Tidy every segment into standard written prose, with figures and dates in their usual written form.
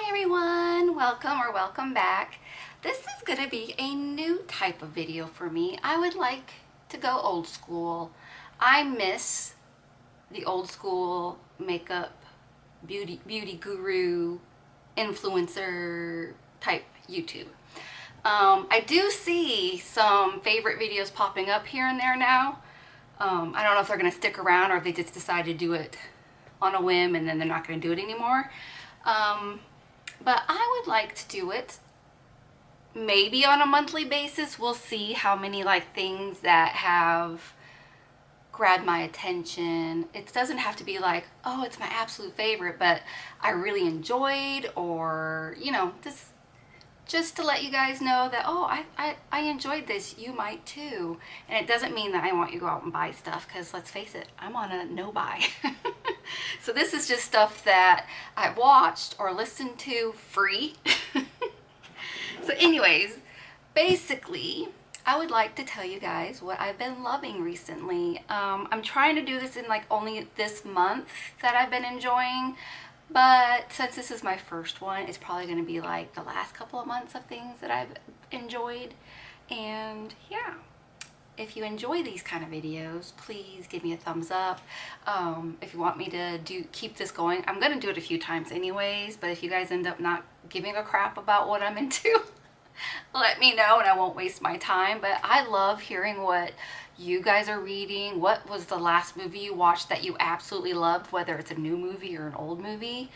Hi everyone, welcome or welcome back. This is going to be a new type of video for me. I would like to go old school. I miss the old school makeup, beauty guru, influencer type YouTube. I do see some favorite videos popping up here and there now. I don't know if they're going to stick around or if they just decide to do it on a whim and then they're not going to do it anymore. But I would like to do it maybe on a monthly basis. We'll see how many things that have grabbed my attention. It doesn't have to be like, oh, it's my absolute favorite, but I really enjoyed, or just to let you guys know that, oh, I enjoyed this, you might too. And it doesn't mean that I want you to go out and buy stuff, because let's face it, I'm on a no buy. So this is just stuff that I've watched or listened to free. So anyways, basically, I would like to tell you guys what I've been loving recently. I'm trying to do this in only this month that I've been enjoying. But since this is my first one, it's probably going to be like the last couple of months of things that I've enjoyed. And yeah, if you enjoy these kind of videos, please give me a thumbs up. If you want me to keep this going, I'm going to do it a few times anyways, but if you guys end up not giving a crap about what I'm into, let me know and I won't waste my time. But I love hearing what you guys are reading. What was the last movie you watched that you absolutely loved, whether it's a new movie or an old movie?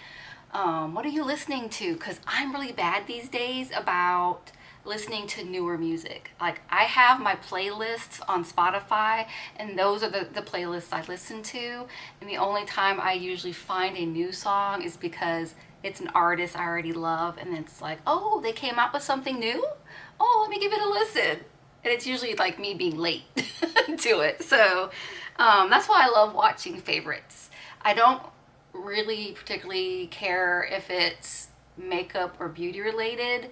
What are you listening to? Because I'm really bad these days about listening to newer music. I have my playlists on Spotify, and those are the playlists I listen to, and the only time I usually find a new song is because it's an artist I already love, and it's like, oh, they came out with something new? Oh, let me give it a listen. And it's usually me being late to it. So that's why I love watching favorites. I don't really particularly care if it's makeup or beauty related.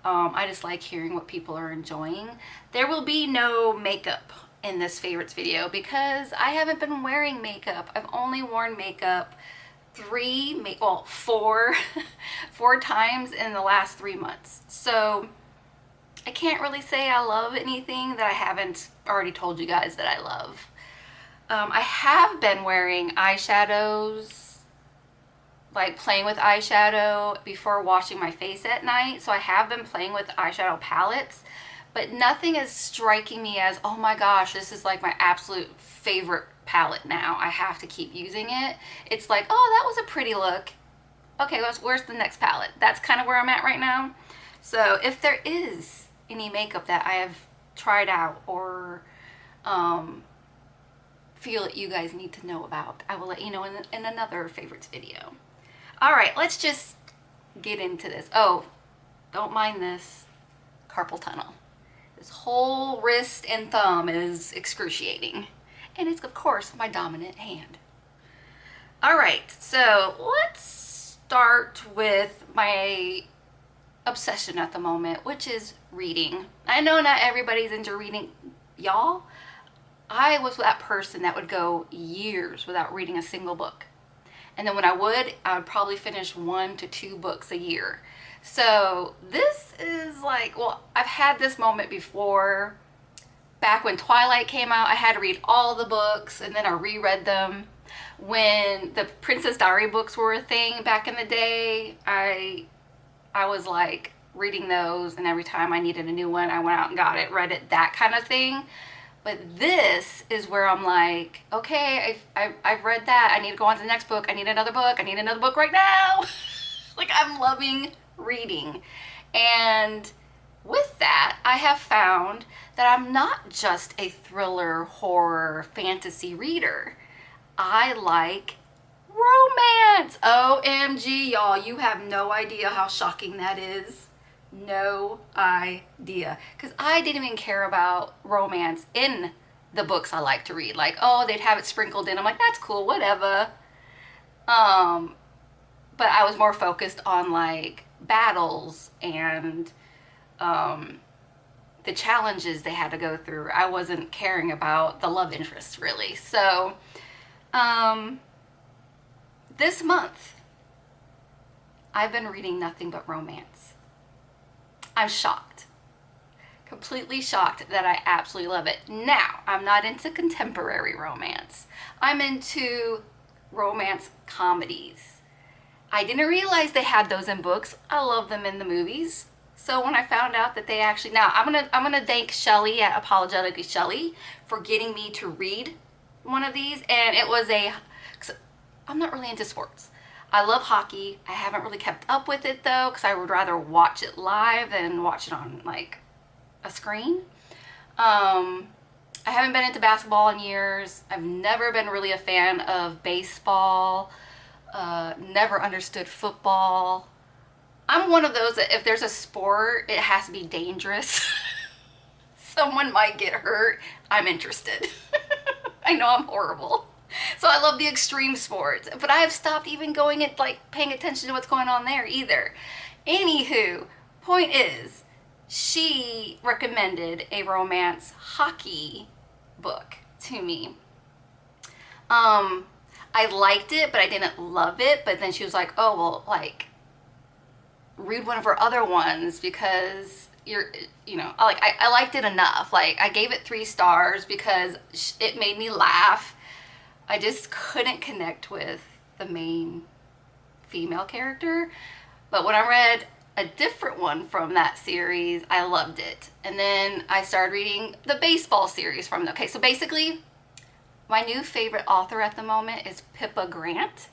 I just like hearing what people are enjoying. There will be no makeup in this favorites video because I haven't been wearing makeup. I've only worn makeup four times in the last 3 months. So I can't really say I love anything that I haven't already told you guys that I love. I have been wearing eyeshadows, playing with eyeshadow before washing my face at night. So I have been playing with eyeshadow palettes, but nothing is striking me as, oh my gosh, this is my absolute favorite palette now. I have to keep using it. It's like, oh, that was a pretty look. Okay, where's the next palette? That's kind of where I'm at right now. So if there is any makeup that I have tried out or feel that you guys need to know about, I will let you know in another favorites video. All right, let's just get into this. Oh, don't mind this carpal tunnel. This whole wrist and thumb is excruciating. And it's, of course, my dominant hand. All right, so let's start with my obsession at the moment, which is reading. I know not everybody's into reading, y'all. I was that person that would go years without reading a single book. And then when I would probably finish 1 to 2 books a year. So this is well, I've had this moment before. Back when Twilight came out, I had to read all the books, and then I reread them. When the Princess Diary books were a thing back in the day, I was reading those, and every time I needed a new one, I went out and got it, read it, that kind of thing. But this is where I'm like, okay, I've read that. I need to go on to the next book. I need another book. I need another book right now. I'm loving reading. And with that, I have found that I'm not just a thriller, horror, fantasy reader. I like romance. OMG, y'all, you have no idea how shocking that is. No idea. Because I didn't even care about romance in the books I like to read. Oh, they'd have it sprinkled in. I'm like, that's cool, whatever. But I was more focused on battles and the challenges they had to go through. I wasn't caring about the love interests really. So this month I've been reading nothing but romance. I'm shocked. Completely shocked that I absolutely love it. Now, I'm not into contemporary romance. I'm into romance comedies. I didn't realize they had those in books. I love them in the movies. So when I found out that they actually, now I'm gonna thank Shelley at Apologetically Shelley for getting me to read one of these, and it was I'm not really into sports. I love hockey. I haven't really kept up with it though, because I would rather watch it live than watch it on like a screen. I haven't been into basketball in years. I've never been really a fan of baseball. Never understood football. I'm one of those that if there's a sport, it has to be dangerous. Someone might get hurt. I'm interested. I know I'm horrible. So I love the extreme sports, but I have stopped even going at like paying attention to what's going on there either. Anywho, point is, she recommended a romance hockey book to me. I liked it, but I didn't love it. But then she was like, oh, well, like, read one of her other ones because I liked it enough. Like, I gave it 3 stars because it made me laugh. I just couldn't connect with the main female character. But when I read a different one from that series, I loved it. And then I started reading the baseball series from them. Okay, so basically, my new favorite author at the moment is Pippa Grant.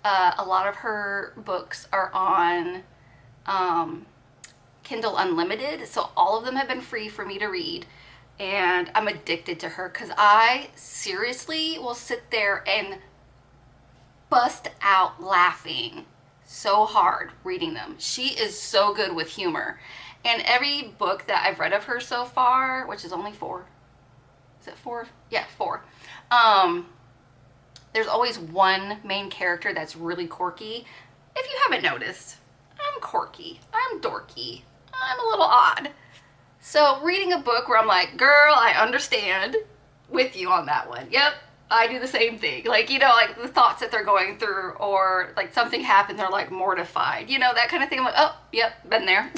A lot of her books are on Kindle Unlimited, so all of them have been free for me to read. And I'm addicted to her because I seriously will sit there and bust out laughing so hard reading them. She is so good with humor. And every book that I've read of her so far, which is only 4. Is it 4? Yeah, 4. There's always one main character that's really quirky. If you haven't noticed, I'm quirky. I'm dorky. I'm a little odd. So reading a book where I'm like, girl, I understand with you on that one. Yep, I do the same thing. Like, like the thoughts that they're going through, or like something happened, they're like mortified. That kind of thing. I'm like, oh, yep, been there.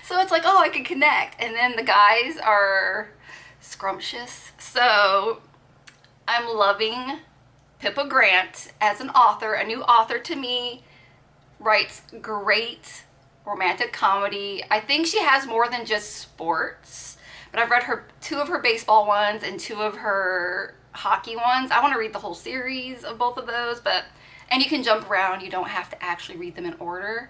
So it's like, oh, I can connect. And then the guys are scrumptious. So I'm loving Pippa Grant as an author. A new author to me, writes great romantic comedy. I think she has more than just sports, but I've read 2 of her baseball ones and 2 of her hockey ones. I want to read the whole series of both of those, and you can jump around. You don't have to actually read them in order.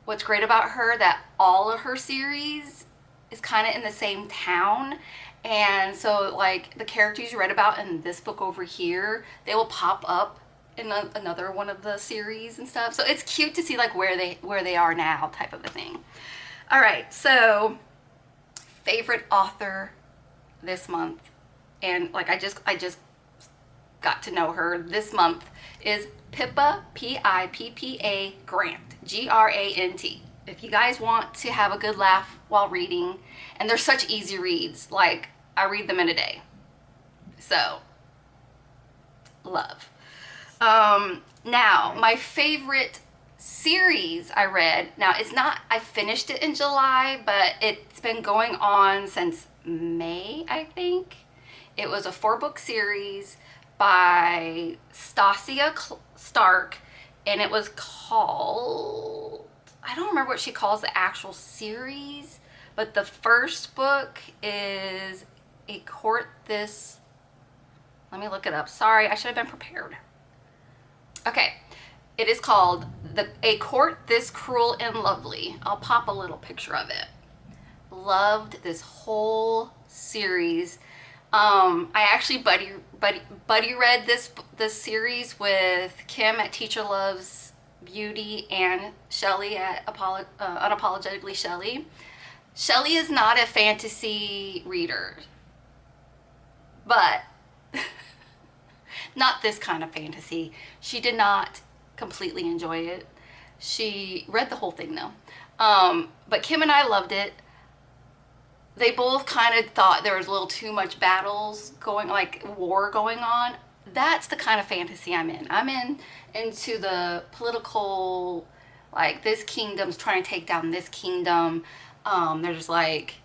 What's great about her, that all of her series is kind of in the same town. And so like the characters you read about in this book over here, they will pop up in another one of the series and stuff. So it's cute to see like where they are now, type of a thing. All right, so favorite author this month, and like I just got to know her this month, is Pippa, Pippa Grant, Grant. If you guys want to have a good laugh while reading, and they're such easy reads, like I read them in a day. So love. Now, my favorite series I read, now it's not, I finished it in July, but it's been going on since May, I think. It was a 4-book series by Stacia Stark, and it was called, I don't remember what she calls the actual series, but the first book is A Court This, let me look it up. Sorry, I should have been prepared. Okay, it is called A Court This Cruel and Lovely. I'll pop a little picture of it. Loved this whole series. I actually buddy read this series with Kim at Teacher Loves Beauty and Shelley at Unapologetically Shelley. Shelley is not a fantasy reader, but not this kind of fantasy. She did not completely enjoy it. She read the whole thing though. But Kim and I loved it. They both kind of thought there was a little too much battles going, like war going on. That's the kind of fantasy I'm in. I'm into the political Like, this kingdom's trying to take down this kingdom. There's like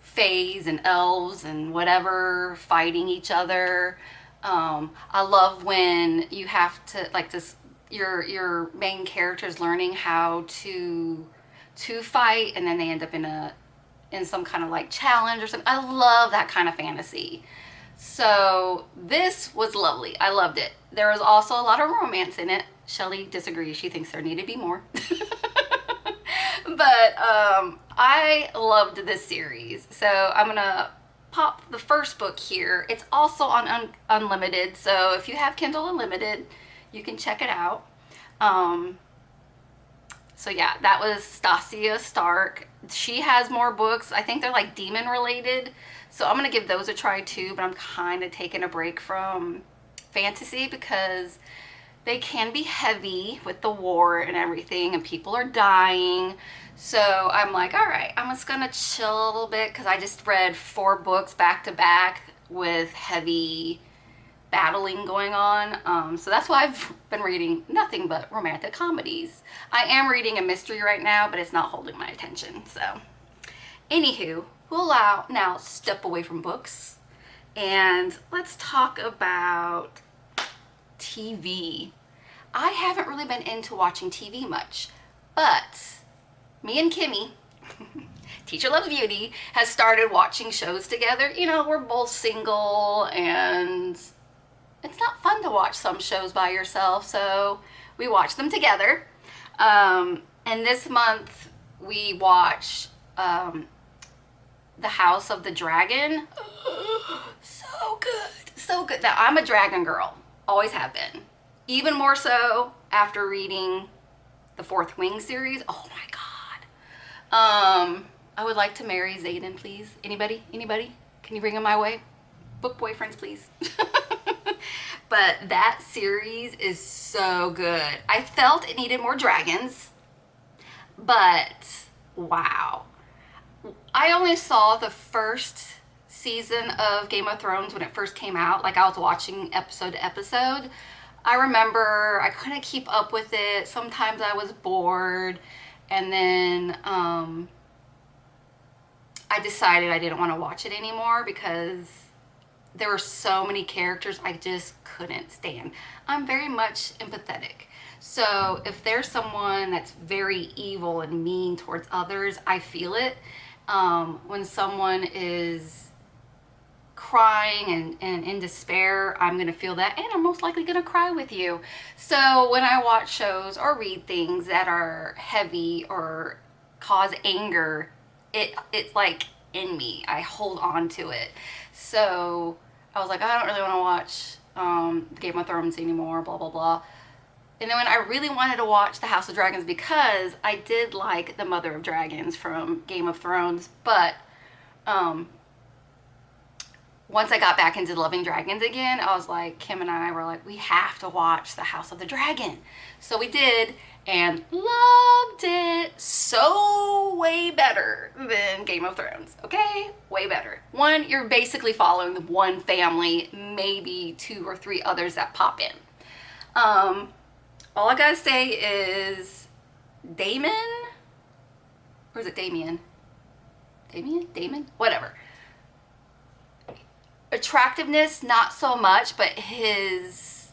fays and elves and whatever fighting each other. I love when you have to, like, this, your main character's learning how to fight, and then they end up in some kind of like challenge or something. I love that kind of fantasy. So this was lovely. I loved it. There was also a lot of romance in it. Shelley disagrees. She thinks there needed to be more. But I loved this series. So I'm gonna pop the first book here. It's also on Unlimited. So if you have Kindle Unlimited, you can check it out. So yeah, that was Stacia Stark. She has more books. I think they're like demon related. So I'm going to give those a try too, but I'm kind of taking a break from fantasy because they can be heavy with the war and everything, and people are dying. So I'm like, all right, I'm just going to chill a little bit because I just read 4 books back to back with heavy battling going on. So that's why I've been reading nothing but romantic comedies. I am reading a mystery right now, but it's not holding my attention. So anywho, we'll now step away from books and let's talk about TV. I haven't really been into watching TV much, but me and Kimmy, Teacher Loves Beauty, has started watching shows together. You know, we're both single and it's not fun to watch some shows by yourself, so we watch them together. And this month we watch The House of the Dragon. So good, so good. Now, I'm a dragon girl, always have been. Even more so after reading the Fourth Wing series. Oh my god. I would like to marry Xaden, please. Anybody? Anybody? Can you bring him my way? Book boyfriends, please. But that series is so good. I felt it needed more dragons, but wow. I only saw the first season of Game of Thrones when it first came out. Like, I was watching episode to episode. I remember I couldn't keep up with it. Sometimes I was bored, and then I decided I didn't want to watch it anymore because there were so many characters I just couldn't stand. I'm very much empathetic. So if there's someone that's very evil and mean towards others, I feel it. When someone is crying and in despair, I'm going to feel that, and I'm most likely going to cry with you. So when I watch shows or read things that are heavy or cause anger, it's like in me. I hold on to it. So I was like, I don't really want to watch Game of Thrones anymore, blah, blah, blah. And then when I really wanted to watch The House of Dragons, because I did like the Mother of Dragons from Game of Thrones, but once I got back into loving dragons again, I was like, Kim and I were like, we have to watch The House of the Dragon. So we did, and loved it. So way better than Game of Thrones, okay? Way better. One, you're basically following the one family, maybe 2 or 3 others that pop in. All I gotta say is Damon, or is it Damien? Damon? Whatever. Attractiveness, not so much, but his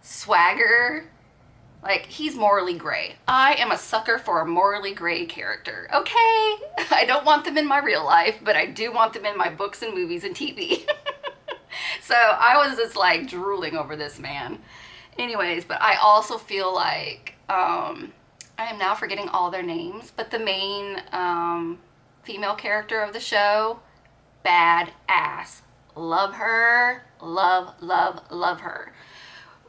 swagger, like, he's morally gray. I am a sucker for a morally gray character, okay? I don't want them in my real life, but I do want them in my books and movies and TV. So I was just like drooling over this man. Anyways, but I also feel like, I am now forgetting all their names, but the main female character of the show, bad ass. Love her. Love, love, love her.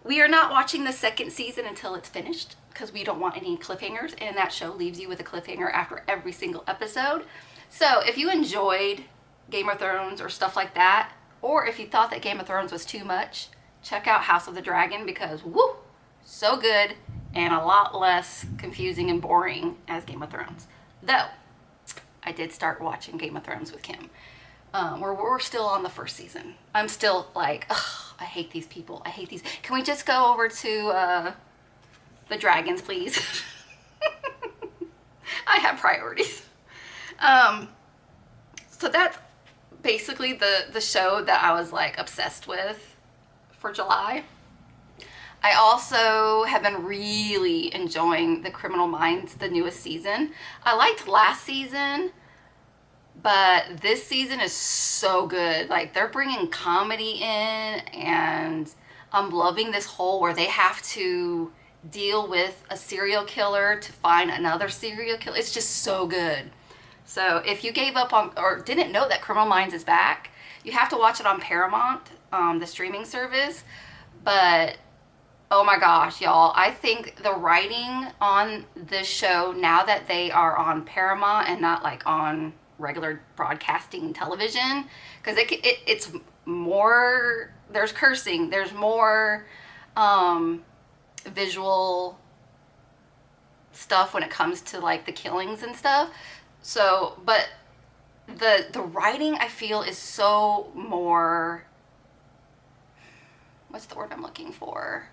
We are not watching the second season until it's finished because we don't want any cliffhangers, and that show leaves you with a cliffhanger after every single episode. So if you enjoyed Game of Thrones or stuff like that, or if you thought that Game of Thrones was too much, check out House of the Dragon because, woo, so good and a lot less confusing and boring as Game of Thrones. Though, I did start watching Game of Thrones with Kim. We're still on the first season. I'm still like, ugh, I hate these people. I hate these. Can we just go over to the dragons, please. I have priorities. So that's basically the show that I was like obsessed with for July. I also have been really enjoying the Criminal Minds, the newest season. I liked last season, but this season is so good. Like, they're bringing comedy in, and I'm loving this whole where they have to deal with a serial killer to find another serial killer. It's just so good. So if you gave up on or didn't know that Criminal Minds is back, you have to watch it on Paramount, the streaming service. But oh my gosh, y'all, I think the writing on this show, now that they are on Paramount and not like on regular broadcasting television, because it's more, there's cursing, there's more visual stuff when it comes to like the killings and stuff. So, but the writing, I feel, is so more, what's the word I'm looking for?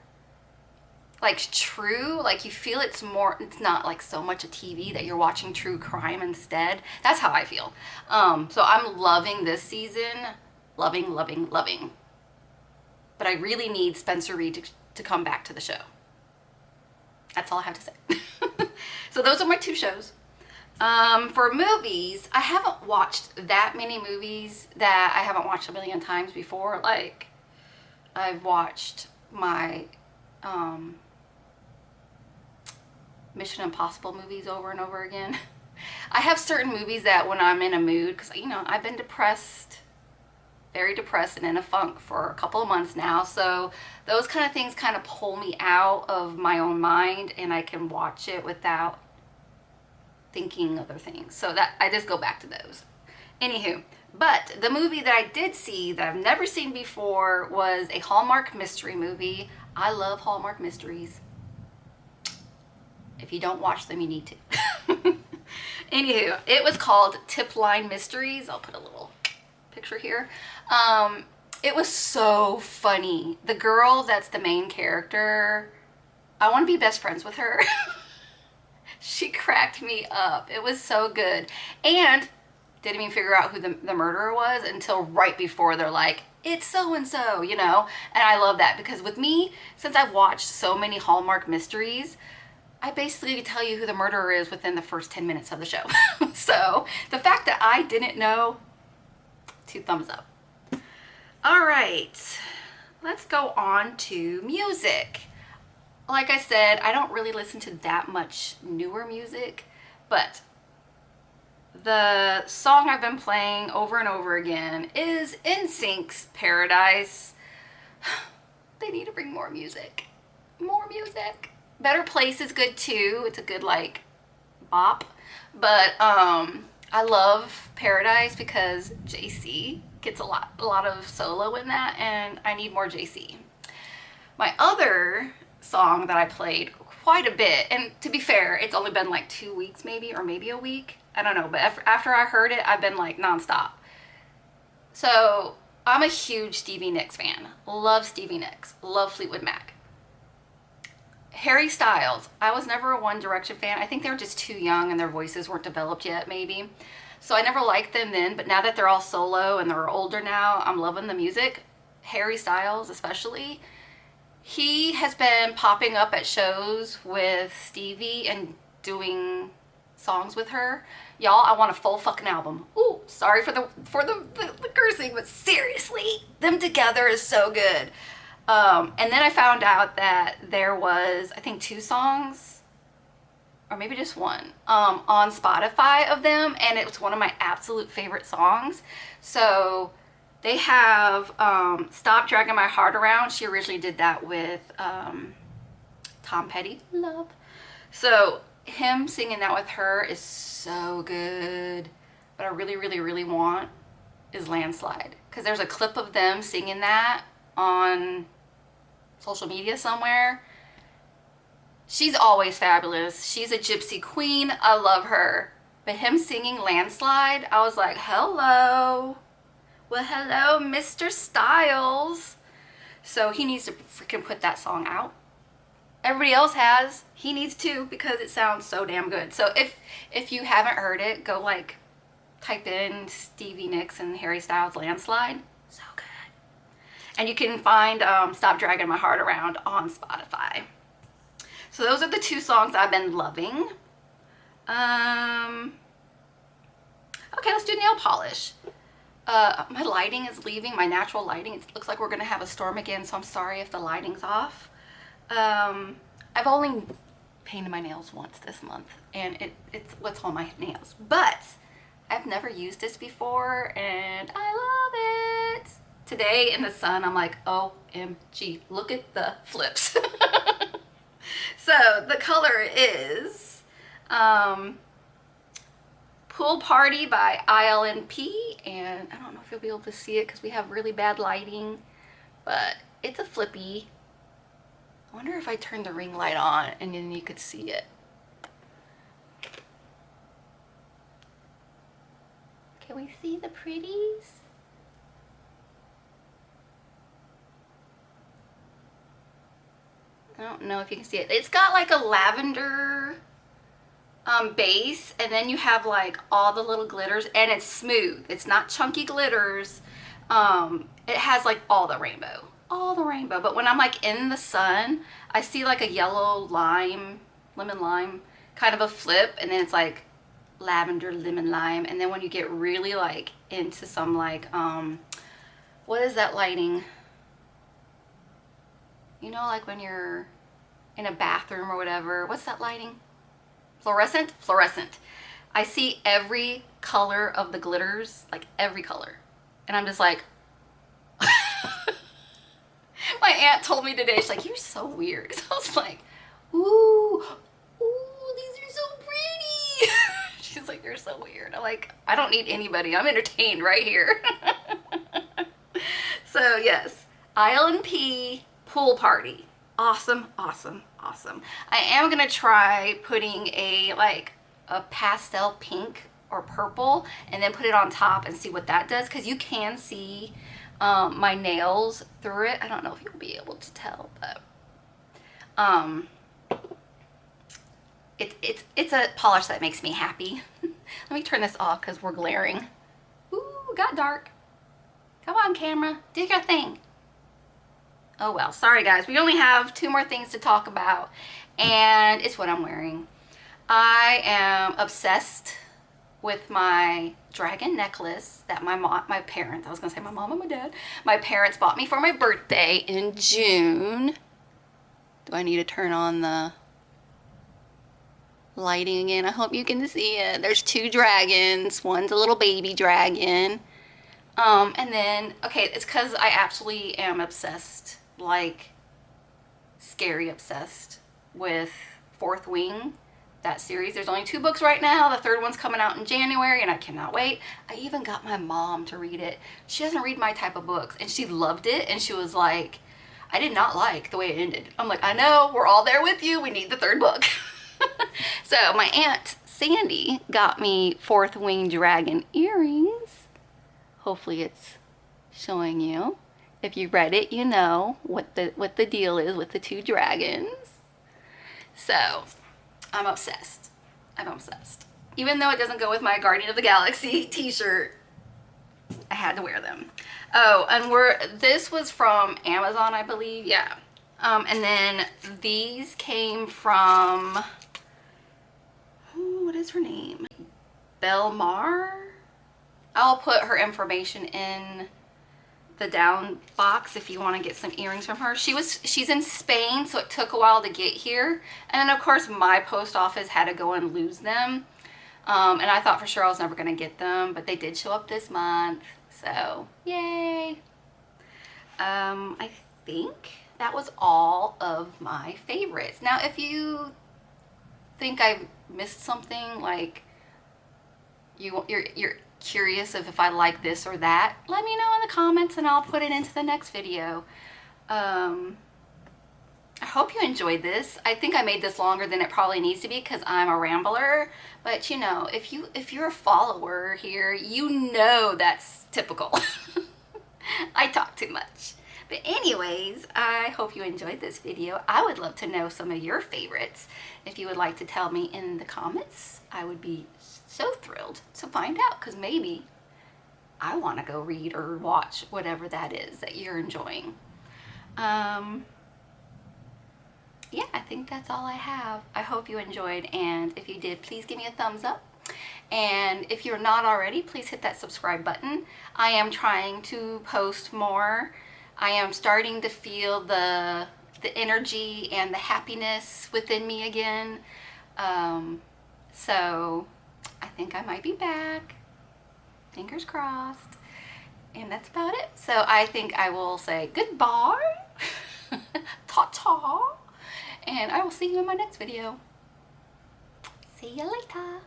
Like true, like you feel it's more, it's not like so much a TV that you're watching true crime instead. That's how I feel. So I'm loving this season. Loving, loving, loving. But I really need Spencer Reid to come back to the show. That's all I have to say. So those are my two shows. For movies, I haven't watched that many movies that I haven't watched a million times before. Like, I've watched my Mission Impossible movies over and over again. I have certain movies that when I'm in a mood, because, you know, I've been depressed, very depressed and in a funk for a couple of months now. So those kind of things kind of pull me out of my own mind, and I can watch it without thinking other things. So that I just go back to those. Anywho, but the movie that I did see that I've never seen before was a Hallmark mystery movie. I love Hallmark mysteries. If you don't watch them, you need to. Anywho, it was called Tip Line Mysteries. I'll put a little picture here. It was so funny. The girl that's the main character, I want to be best friends with her. She cracked me up. It was so good. And didn't even figure out who the murderer was until right before they're like, it's so-and-so, you know? And I love that, because with me, since I've watched so many Hallmark mysteries, I basically tell you who the murderer is within the first 10 minutes of the show. So the fact that I didn't know, 2 thumbs up. All right, let's go on to music. Like I said, I don't really listen to that much newer music, but the song I've been playing over and over again is NSYNC's Paradise. They need to bring more music. More music. Better Place is good too. It's a good like bop. But I love Paradise because JC gets a lot of solo in that, and I need more JC. My other song that I played quite a bit, and to be fair, it's only been like 2 weeks maybe, or maybe a week, I don't know, but after I heard it, I've been like nonstop. So I'm a huge Stevie Nicks fan. Love Stevie Nicks. Love Fleetwood Mac. Harry Styles, I was never a One Direction fan. I think they were just too young and their voices weren't developed yet, maybe. So I never liked them then, but now that they're all solo and they're older now, I'm loving the music. Harry Styles especially. He has been popping up at shows with Stevie and doing songs with her. Y'all, I want a full fucking album. Ooh, sorry for the cursing, but seriously, them together is so good. And then I found out that there was, I think, 2 songs, or maybe just one, on Spotify of them, and it was one of my absolute favorite songs. So they have Stop Dragging My Heart Around. She originally did that with Tom Petty. Love. So him singing that with her is so good. But I really, really, really want is Landslide. Because there's a clip of them singing that on social media somewhere. She's always fabulous. She's a gypsy queen. I love her. But him singing Landslide, I was like, hello. Well, hello, Mr. Styles. So he needs to freaking put that song out. everybody else has. He needs to because it sounds so damn good. So if you haven't heard it, go like type in Stevie Nicks and Harry Styles Landslide. So good. And you can find Stop Dragging My Heart Around on Spotify. So those are the two songs I've been loving. Okay, let's do nail polish. My lighting is leaving, my natural lighting. It looks like we're gonna have a storm again, so I'm sorry if the lighting's off. I've only painted my nails once this month, and it's what's on my nails. But I've never used this before, and I love it. Today in the sun, I'm like, OMG, look at the flips. So the color is Pool Party by ILNP, and I don't know if you'll be able to see it because we have really bad lighting, but it's a flippy. I wonder if I turn the ring light on and then you could see it. Can we see the pretties? I don't know if you can see it. It's got like a lavender base, and then you have like all the little glitters, and it's smooth. It's not chunky glitters. It has like all the rainbow. But when I'm like in the sun, I see like a yellow lime, lemon lime kind of a flip, and then it's like lavender, lemon lime, and then when you get really like into some like what is that lighting? You know, like when you're in a bathroom or whatever, what's that lighting? Fluorescent? Fluorescent. I see every color of the glitters, like every color. And I'm just like, my aunt told me today, she's like, you're so weird. So I was like, ooh, these are so pretty. She's like, you're so weird. I'm like, I don't need anybody. I'm entertained right here. So yes, ILNP Pool Party. Awesome, awesome, awesome. I am gonna try putting a pastel pink or purple and then put it on top and see what that does, because you can see my nails through it. I don't know if you'll be able to tell, but it's a polish that makes me happy. Let me turn this off because we're glaring. Ooh, got dark. Come on, camera, do your thing. Oh well, sorry guys, we only have 2 more things to talk about, and it's what I'm wearing. I am obsessed with my dragon necklace that my parents, I was gonna say my mom and my dad, my parents bought me for my birthday in June. Do I need to turn on the lighting again? I hope you can see it. There's 2 dragons. One's a little baby dragon. And then, okay, it's because I absolutely am obsessed, like scary obsessed with Fourth Wing, that series. There's only 2 books right now. The 3rd one's coming out in January, and I cannot wait. I even got my mom to read it. She doesn't read my type of books, and she loved it, and she was like, I did not like the way it ended. I'm like, I know, we're all there with you. We need the 3rd book. So my Aunt Sandy got me Fourth Wing dragon earrings. Hopefully it's showing you. If you read it, you know what the deal is with the 2 dragons. So I'm obsessed. I'm obsessed. Even though it doesn't go with my Guardian of the Galaxy t-shirt, I had to wear them. Oh, and this was from Amazon, I believe. Yeah. And then these came from, what is her name? Bellemar. I'll put her information in the down box if you want to get some earrings from her. She's in Spain, so it took a while to get here. And then of course my post office had to go and lose them. And I thought for sure I was never going to get them, but they did show up this month. So yay. I think that was all of my favorites. Now if you think I missed something, like you're curious if I like this or that, let me know in the comments and I'll put it into the next video. I hope you enjoyed this. I think I made this longer than it probably needs to be because I'm a rambler, but you know, if you're a follower here, you know that's typical. I talk too much. But anyways, I hope you enjoyed this video. I would love to know some of your favorites. If you would like to tell me in the comments, I would be so thrilled to find out, because maybe I want to go read or watch whatever that is that you're enjoying. Yeah, I think that's all I have. I hope you enjoyed, and if you did, please give me a thumbs up. And if you're not already, please hit that subscribe button. I am trying to post more. I am starting to feel the energy and the happiness within me again. So I think I might be back. Fingers crossed. And that's about it. So I think I will say goodbye. Ta-ta. And I will see you in my next video. See you later.